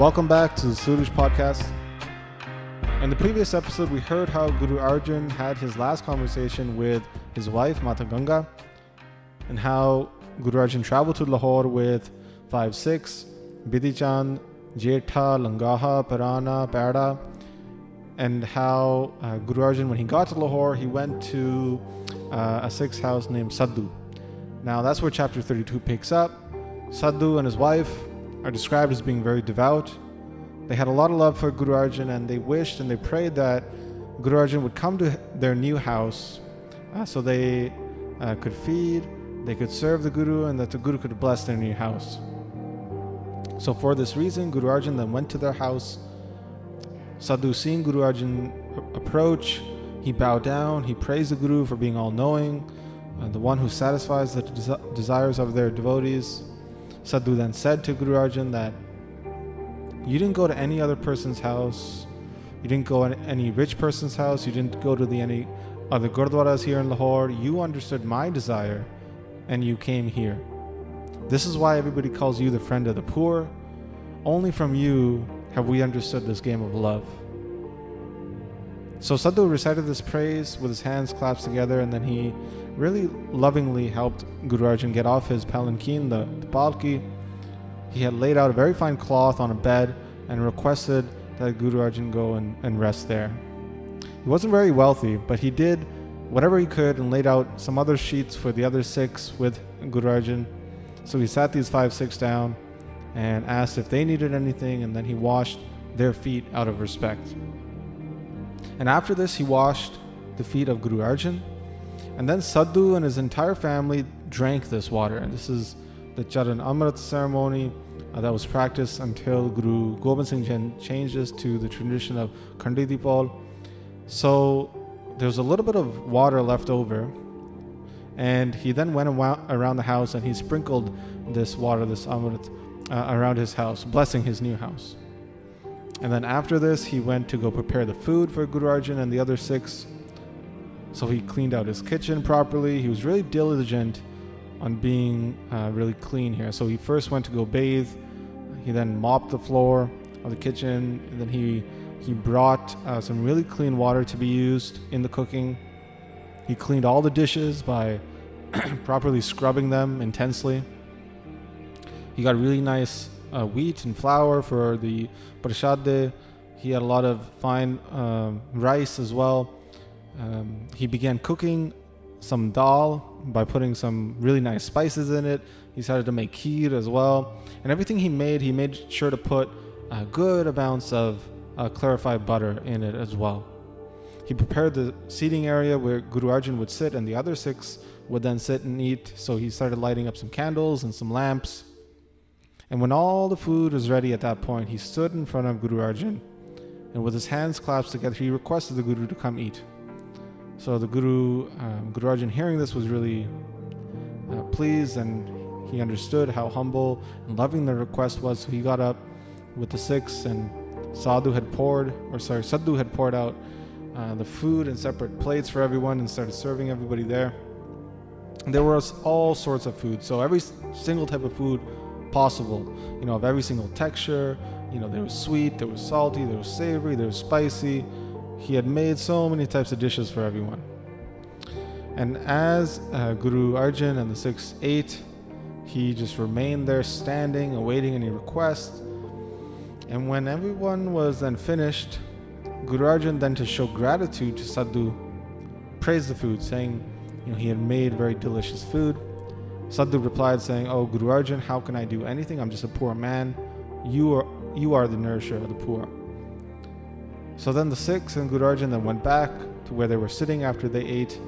Welcome back to the Suraj Podcast. In the previous episode, we heard how Guru Arjan had his last conversation with his wife, Mata Ganga, and how Guru Arjan traveled to Lahore with 5 Sikhs, Bidhi Chand, Jetha, Langaha, Parana, Pada, and how Guru Arjan, when he got to Lahore, he went to a Sikh's house named Sadhu. Now that's where chapter 32 picks up. Sadhu and his wife are described as being very devout. They had a lot of love for Guru Arjan, and they wished and they prayed that Guru Arjan would come to their new house so they could feed, they could serve the Guru, and that the Guru could bless their new house. So for this reason, Guru Arjan then went to their house. Sadhu, seeing Guru Arjan approach, he bowed down, he praised the Guru for being all-knowing, the one who satisfies the desires of their devotees. Sadhu then said to Guru Arjan that you didn't go to any other person's house, you didn't go to any rich person's house, you didn't go to any other gurdwaras here in Lahore. You understood my desire and you came here. This is why everybody calls you the friend of the poor. Only from you have we understood this game of love. So Sadhu recited this praise with his hands clasped together, and then he really lovingly helped Guru Arjan get off his palanquin, the palki. He had laid out a very fine cloth on a bed and requested that Guru Arjan go and rest there. He wasn't very wealthy, but he did whatever he could and laid out some other sheets for the other Sikhs with Guru Arjan. So he sat these 5 Sikhs down and asked if they needed anything, and then he washed their feet out of respect. And after this, he washed the feet of Guru Arjan. And then Sadhu and his entire family drank this water. And this is the Charan Amrit ceremony that was practiced until Guru Gobind Singh changed this to the tradition of Khandi Dipal. So there was a little bit of water left over. And he then went around the house and he sprinkled this water, this Amrit, around his house, blessing his new house. And then after this, he went to go prepare the food for Guru Arjan and the other Sikhs. So he cleaned out his kitchen properly. He was really diligent on being really clean here. So he first went to go bathe. He then mopped the floor of the kitchen. And then he brought some really clean water to be used in the cooking. He cleaned all the dishes by properly scrubbing them intensely. He got really nice wheat and flour for the prashad. He had a lot of fine rice as well. He began cooking some dal by putting some really nice spices in it. He started to make kheer as well. And everything he made sure to put good amounts of clarified butter in it as well. He prepared the seating area where Guru Arjan would sit and the other Sikhs would then sit and eat. So he started lighting up some candles and some lamps. And when all the food was ready at that point, he stood in front of Guru Arjan, and with his hands clasped together, he requested the Guru to come eat. So the Guru Arjan, hearing this, was really pleased, and he understood how humble and loving the request was. So he got up with the Sikhs, and Sadhu had poured out the food in separate plates for everyone and started serving everybody there. And there was all sorts of food, so every single type of food possible, of every single texture. There was sweet, there was salty, there was savory, there was spicy. He had made so many types of dishes for everyone. And as Guru Arjan and the Sikhs ate, he just remained there standing, awaiting any requests. And when everyone was then finished, Guru Arjan, then to show gratitude to Sadhu, praised the food, saying he had made very delicious food. Sadhu replied saying, "Oh Guru Arjan, how can I do anything? I'm just a poor man. You are the nourisher of the poor." So then the Sikhs and Guru Arjan then went back to where they were sitting after they ate,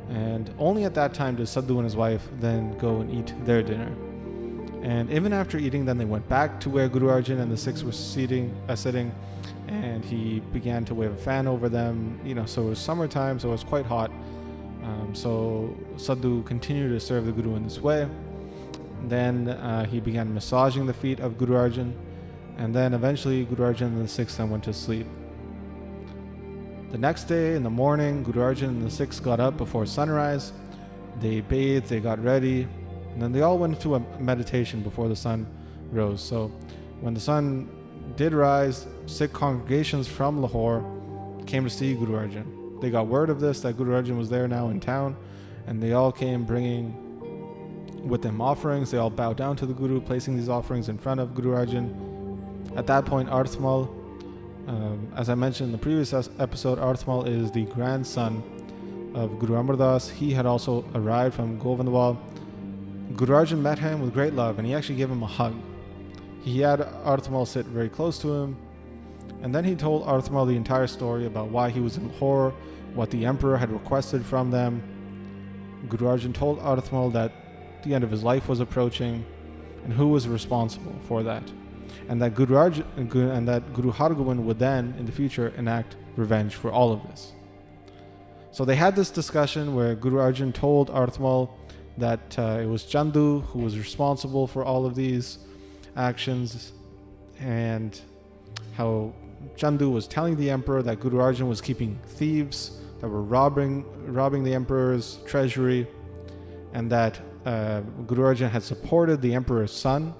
and only at that time did Sadhu and his wife then go and eat their dinner. And even after eating, then they went back to where Guru Arjan and the Sikhs were sitting, and he began to wave a fan over them. So it was summertime, so it was quite hot. So Sadhu continued to serve the Guru in this way. Then he began massaging the feet of Guru Arjan, and then eventually Guru Arjan and the Sikhs then went to sleep. The next day in the morning, Guru Arjan and the Sikhs got up before sunrise. They bathed, they got ready, and then they all went into a meditation before the sun rose. So when the sun did rise, Sikh congregations from Lahore came to see Guru Arjan. They got word of this, that Guru Arjan was there now in town, and they all came bringing with them offerings. They all bowed down to the Guru, placing these offerings in front of Guru Arjan. At that point, Arthmal, as I mentioned in the previous episode, Arthmal is the grandson of Guru Amardas. He had also arrived from Govindwal. Guru Arjan met him with great love, and he actually gave him a hug. He had Arthmal sit very close to him, and then he told Arthmal the entire story about why he was in Lahore, what the emperor had requested from them. Guru Arjan told Arthmal that the end of his life was approaching, and who was responsible for that, and that Guru Hargobind would then, in the future, enact revenge for all of this. So they had this discussion where Guru Arjan told Arthmal that it was Chandu who was responsible for all of these actions, and how Chandu was telling the emperor that Guru Arjan was keeping thieves that were robbing the emperor's treasury, and that Guru Arjan had supported the emperor's son.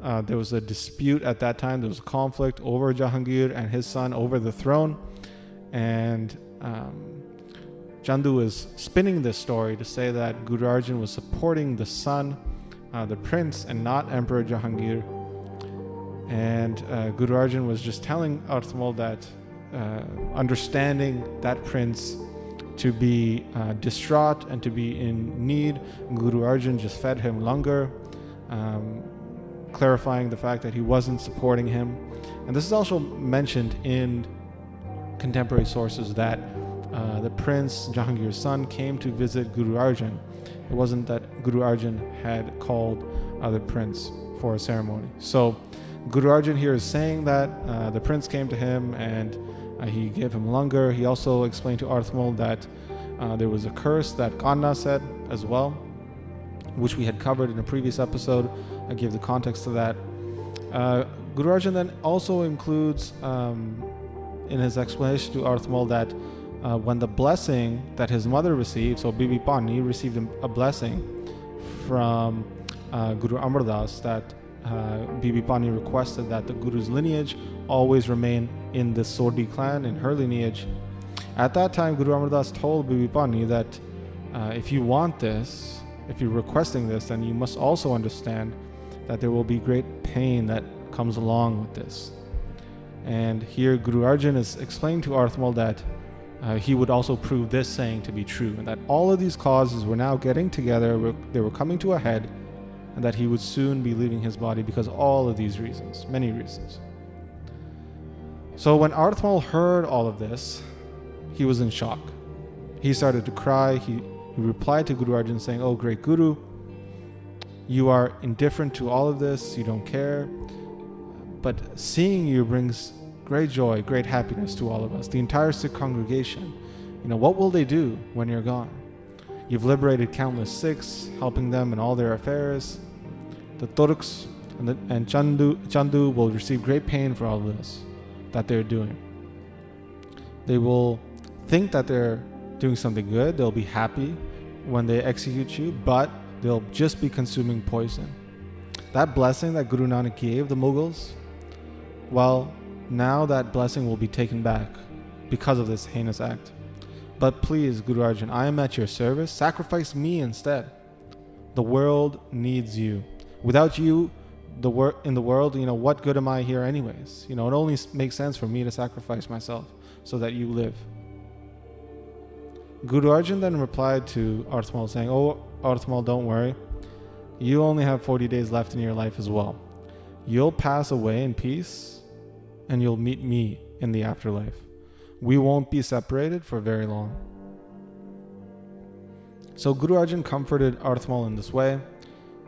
There was a dispute at that time. There was a conflict over Jahangir and his son over the throne, and Chandu is spinning this story to say that Guru Arjan was supporting the son, the prince, and not Emperor Jahangir. And Guru Arjan was just telling Arthmal that, understanding that prince to be distraught and to be in need, Guru Arjan just fed him langar, clarifying the fact that he wasn't supporting him. And this is also mentioned in contemporary sources that the prince, Jahangir's son, came to visit Guru Arjan. It wasn't that Guru Arjan had called the prince for a ceremony. So Guru Arjan here is saying that the prince came to him and he gave him langar. He also explained to Arthmal that there was a curse that Kanna said as well, which we had covered in a previous episode. I gave the context to that. Guru Arjan then also includes in his explanation to Arthmal that when the blessing that his mother received, so Bibi Pani received a blessing from Guru Amardas, that Bibi Pani requested that the Guru's lineage always remain in the Sodhi clan, in her lineage. At that time, Guru Amardas told Bibi Pani that if you want this, if you're requesting this, then you must also understand that there will be great pain that comes along with this. And here Guru Arjan is explaining to Arthmal that he would also prove this saying to be true, and that all of these causes were now getting together, they were coming to a head, and that he would soon be leaving his body because of all of these reasons, many reasons. So when Arthmal heard all of this, he was in shock. He started to cry. He replied to Guru Arjan saying, "Oh, great Guru, you are indifferent to all of this, you don't care, but seeing you brings great joy, great happiness to all of us, the entire Sikh congregation. What will they do when you're gone? You've liberated countless Sikhs, helping them in all their affairs. The Turks and Chandu will receive great pain for all of this that they're doing. They will think that they're doing something good. They'll be happy when they execute you, but they'll just be consuming poison. That blessing that Guru Nanak gave the Mughals, well, now that blessing will be taken back because of this heinous act. But please, Guru Arjan, I am at your service. Sacrifice me instead. The world needs you. Without you, in the world, what good am I here anyways? It only makes sense for me to sacrifice myself so that you live." Guru Arjan then replied to Arthmal saying, "Oh, Arthmal, don't worry. You only have 40 days left in your life as well. You'll pass away in peace and you'll meet me in the afterlife. We won't be separated for very long." So Guru Arjan comforted Arthmal in this way.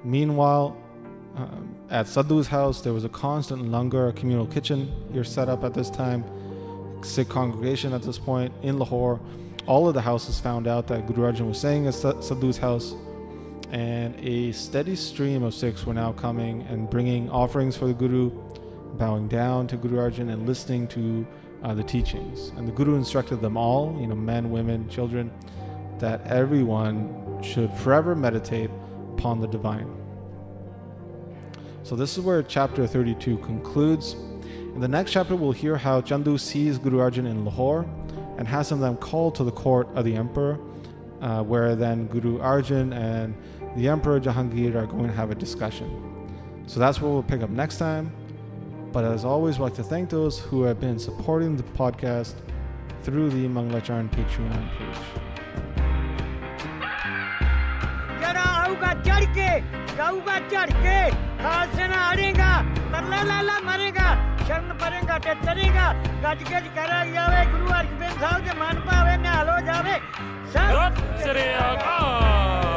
Meanwhile, at Sadhu's house, there was a constant langar, a communal kitchen here set up at this time. Sikh congregation at this point in Lahore. All of the houses found out that Guru Arjan was staying at Sadhu's house, and a steady stream of Sikhs were now coming and bringing offerings for the Guru, bowing down to Guru Arjan and listening to the teachings. And the Guru instructed them all, men, women, children, that everyone should forever meditate upon the divine. So this is where chapter 32 concludes. In the next chapter, we'll hear how Chandu sees Guru Arjan in Lahore and has him then called to the court of the emperor, where then Guru Arjan and the Emperor Jahangir are going to have a discussion. So that's where we'll pick up next time. But as always, I'd like to thank those who have been supporting the podcast through the Manglacharan Patreon page. शरण परेगा ते तरेगा गज गज करा जावे गुरु अर्जन साहब के मन पावे ने हलो जावे सत श्री अकाल।